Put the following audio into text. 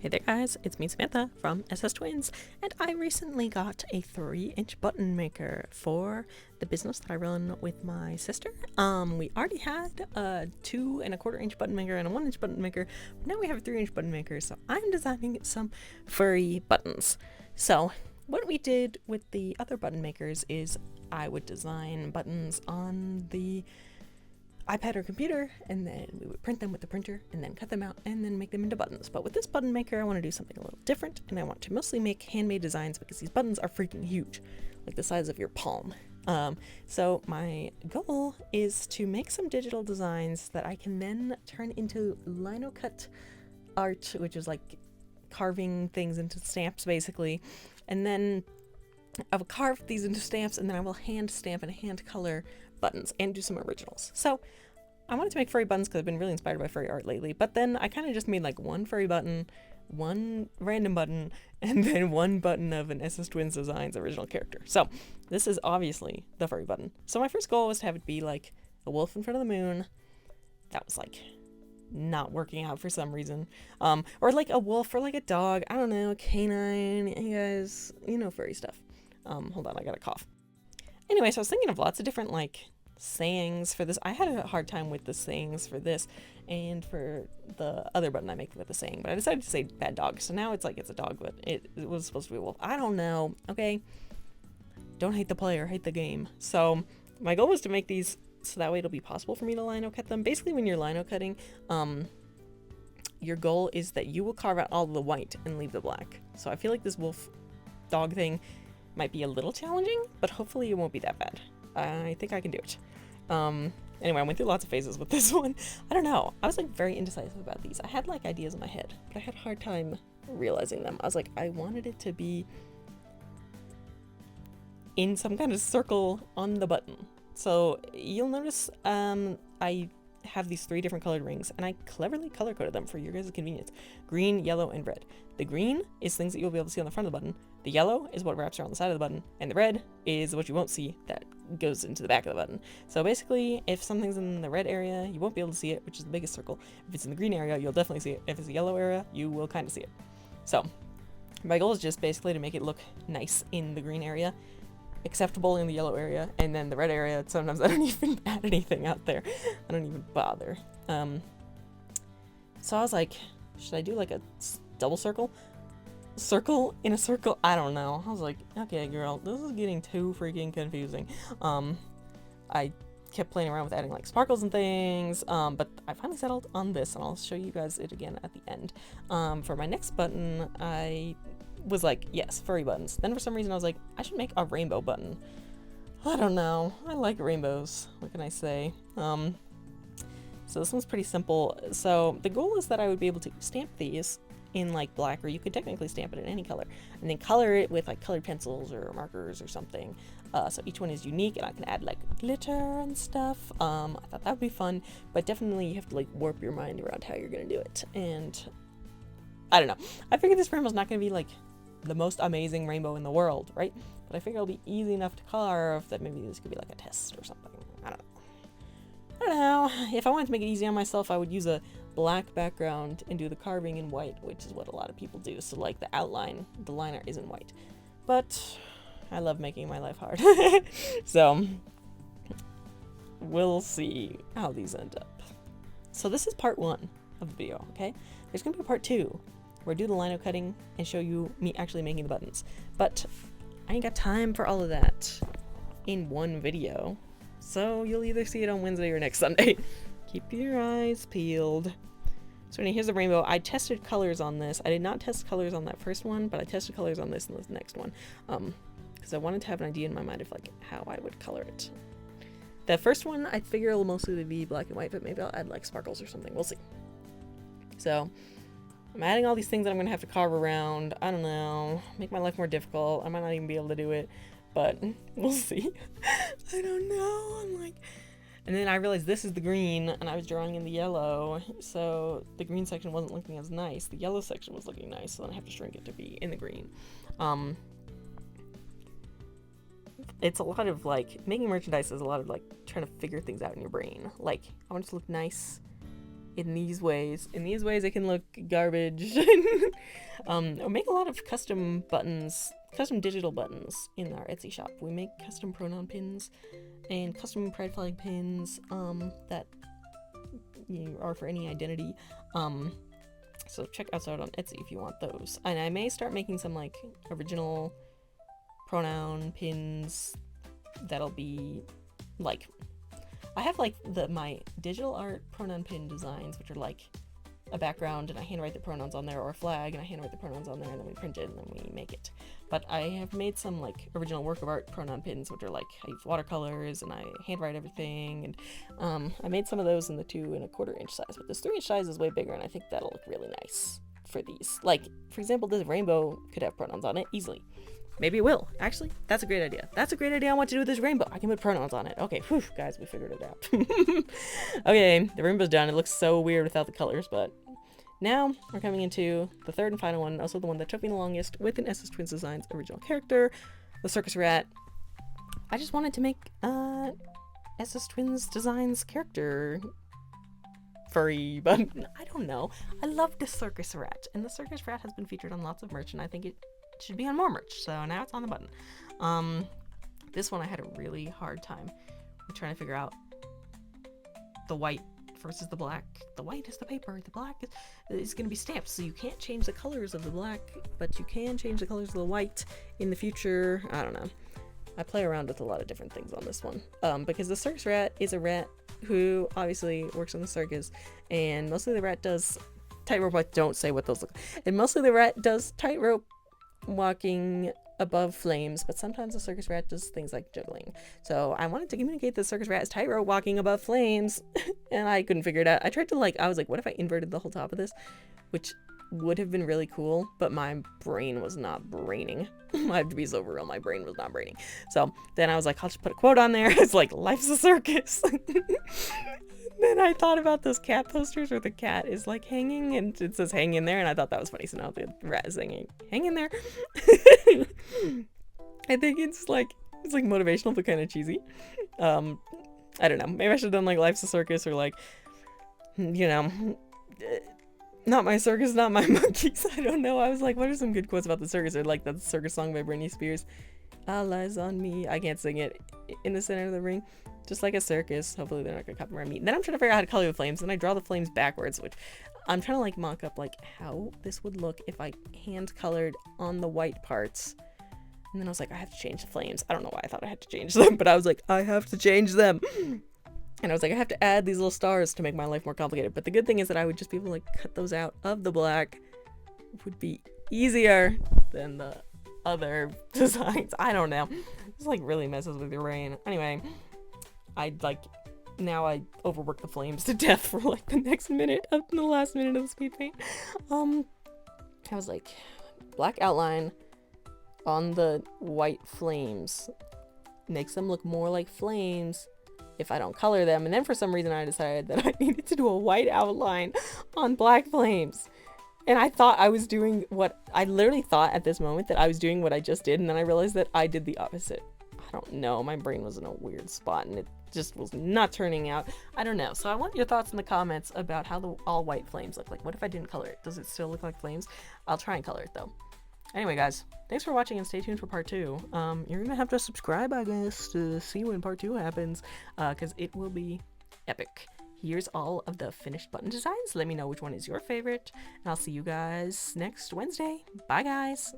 Hey there guys, it's me Samantha from SS Twins, and I recently got a 3-inch button maker for the business that I run with my sister. We already had a 2¼ inch button maker and a 1-inch button maker, but now we have a 3-inch button maker, so I'm designing some furry buttons. So what we did with the other button makers is I would design buttons on the iPad or computer, and then we would print them with the printer and then cut them out and then make them into buttons. But with this button maker, I want to do something a little different, and I want to mostly make handmade designs because these buttons are freaking huge, like the size of your palm. So my goal is to make some digital designs that I can then turn into lino cut art, which is like carving things into stamps basically, and then I will carve these into stamps, and then I will hand stamp and hand color buttons and do some originals. So I wanted to make furry buttons because I've been really inspired by furry art lately, but then I kind of just made like one furry button, one random button, and then one button of an SS Twins Designs original character. So this is obviously the furry button. So my first goal was to have it be like a wolf in front of the moon. That was like not working out for some reason. Or like a wolf or like a dog. I don't know, a canine. You guys, you know furry stuff. Hold on, I got a cough. Anyway, so I was thinking of lots of different like sayings for this. I had a hard time with the sayings for this and for the other button I make with the saying, but I decided to say bad dog. So now it's like it's a dog, but it was supposed to be a wolf. I don't know. Okay. Don't hate the player, hate the game. So my goal was to make these so that way it'll be possible for me to lino cut them. Basically, when you're lino cutting, your goal is that you will carve out all the white and leave the black. So I feel like this wolf dog thing might be a little challenging, but hopefully it won't be that bad. I think I can do it. Anyway, I went through lots of phases with this one. I don't know. I was like very indecisive about these. I had like ideas in my head, but I had a hard time realizing them. I was like, I wanted it to be in some kind of circle on the button. So you'll notice I have these 3 different colored rings, and I cleverly color coded them for your guys' convenience. Green, yellow, and red. The green is things that you'll be able to see on the front of the button. The yellow is what wraps around the side of the button, and the red is what you won't see that goes into the back of the button. So basically, if something's in the red area, you won't be able to see it, which is the biggest circle. If it's in the green area, you'll definitely see it. If it's the yellow area, you will kind of see it. So my goal is just basically to make it look nice in the green area, acceptable in the yellow area, and then the red area, sometimes I don't even add anything out there. I don't even bother. So I was like, should I do like a double circle in a circle? I don't know. I was like, okay girl, this is getting too freaking confusing. I kept playing around with adding like sparkles and things, but I finally settled on this, and I'll show you guys it again at the end. For my next button, I was like, yes, furry buttons. Then for some reason I was like, I should make a rainbow button. I don't know. I like rainbows. What can I say? So this one's pretty simple. So the goal is that I would be able to stamp these in like black, or you could technically stamp it in any color, and then color it with like colored pencils or markers or something. So each one is unique, and I can add like glitter and stuff. I thought that would be fun, but definitely you have to like warp your mind around how you're gonna do it. And I don't know. I figured this rainbow's not gonna be like the most amazing rainbow in the world, right? But I figure it'll be easy enough to carve that maybe this could be like a test or something. I don't know. If I wanted to make it easy on myself, I would use a black background and do the carving in white, which is what a lot of people do. So like the outline, the liner isn't white. But I love making my life hard. So we'll see how these end up. So this is part 1 of the video, okay? There's gonna be a part 2 where I do the lino cutting and show you me actually making the buttons. But I ain't got time for all of that in one video. So you'll either see it on Wednesday or next Sunday. Keep your eyes peeled. So here's the rainbow. I tested colors on this. I did not test colors on that first one, but I tested colors on this and this next one. Because I wanted to have an idea in my mind of like how I would color it. The first one, I figure it'll mostly be black and white, but maybe I'll add like sparkles or something. We'll see. So I'm adding all these things that I'm going to have to carve around. I don't know. Make my life more difficult. I might not even be able to do it, but we'll see. I don't know. I'm like... And then I realized this is the green, and I was drawing in the yellow, so the green section wasn't looking as nice. The yellow section was looking nice, so then I have to shrink it to be in the green. It's a lot of, like, making merchandise is a lot of, like, trying to figure things out in your brain. Like, I want it to look nice, in these ways. In these ways, it can look garbage. Or make a lot of custom buttons, custom digital buttons in our Etsy shop. We make custom pronoun pins and custom pride flag pins that are for any identity. So check us out on Etsy if you want those. And I may start making some like original pronoun pins that'll be like, I have like my digital art pronoun pin designs, which are like a background and I handwrite the pronouns on there, or a flag and I handwrite the pronouns on there, and then we print it and then we make it. But I have made some like original work of art pronoun pins, which are like I use watercolors and I handwrite everything, and I made some of those in the 2 1/4 inch size, but this 3 inch size is way bigger and I think that'll look really nice for these. Like, for example, this rainbow could have pronouns on it easily. Maybe it will. Actually, that's a great idea. That's a great idea on what to do with this rainbow. I can put pronouns on it. Okay, whew, guys, we figured it out. Okay, the rainbow's done. It looks so weird without the colors, but now we're coming into the 3rd and final one, also the one that took me the longest, with an SS Twins Designs original character, the circus rat. I just wanted to make SS Twins Designs character furry, but I don't know. I love the circus rat, and the circus rat has been featured on lots of merch, and I think it should be on more merch, so now it's on the button. This one I had a really hard time trying to figure out the white versus the black. The white is the paper, the black is going to be stamped, so you can't change the colors of the black, but you can change the colors of the white in the future. I don't know. I play around with a lot of different things on this one, because the circus rat is a rat who obviously works in the circus, and mostly the rat does tightrope. I don't say what those look like. And mostly the rat does tightrope walking above flames, but sometimes the circus rat does things like juggling. So I wanted to communicate the circus rat as tightrope walking above flames, and I couldn't figure it out. I tried to I was like, what if I inverted the whole top of this? Which would have been really cool, but my brain was not braining. I have to be so real, my brain was not braining. So then I was like, I'll just put a quote on there. It's like, life's a circus. Then I thought about those cat posters where the cat is like hanging and it says hang in there, and I thought that was funny, so now the rat is singing hang in there. I think it's like motivational but kind of cheesy. I don't know, maybe I should have done like life's a circus, or like, you know, not my circus, not my monkeys. I don't know. I was like, what are some good quotes about the circus? Or like that circus song by Britney Spears, all eyes on me. I can't sing it. In the center of the ring, just like a circus. Hopefully they're not gonna copyright me. And then I'm trying to figure out how to color the flames, and I draw the flames backwards, which I'm trying to like mock up like how this would look if I hand colored on the white parts. And then I was like, I have to change the flames. I don't know why I thought I had to change them, but I was like, I have to change them. And I was like, I have to add these little stars to make my life more complicated. But the good thing is that I would just be able to like cut those out of the black. It would be easier than the other designs. I don't know. This like really messes with your brain. Anyway, now I overwork the flames to death for like the next minute, up in the last minute of the speed paint. I was like, black outline on the white flames makes them look more like flames if I don't color them. And then for some reason I decided that I needed to do a white outline on black flames. And I thought I was doing I literally thought at this moment that I was doing what I just did, and then I realized that I did the opposite. I don't know, my brain was in a weird spot and it just was not turning out. I don't know. So I want your thoughts in the comments about how the all white flames look like. What if I didn't color it? Does it still look like flames? I'll try and color it though. Anyway, guys, thanks for watching and stay tuned for part 2. You're gonna have to subscribe, I guess, to see when part 2 happens, because it will be epic. Here's all of the finished button designs. Let me know which one is your favorite, and I'll see you guys next Wednesday. Bye, guys.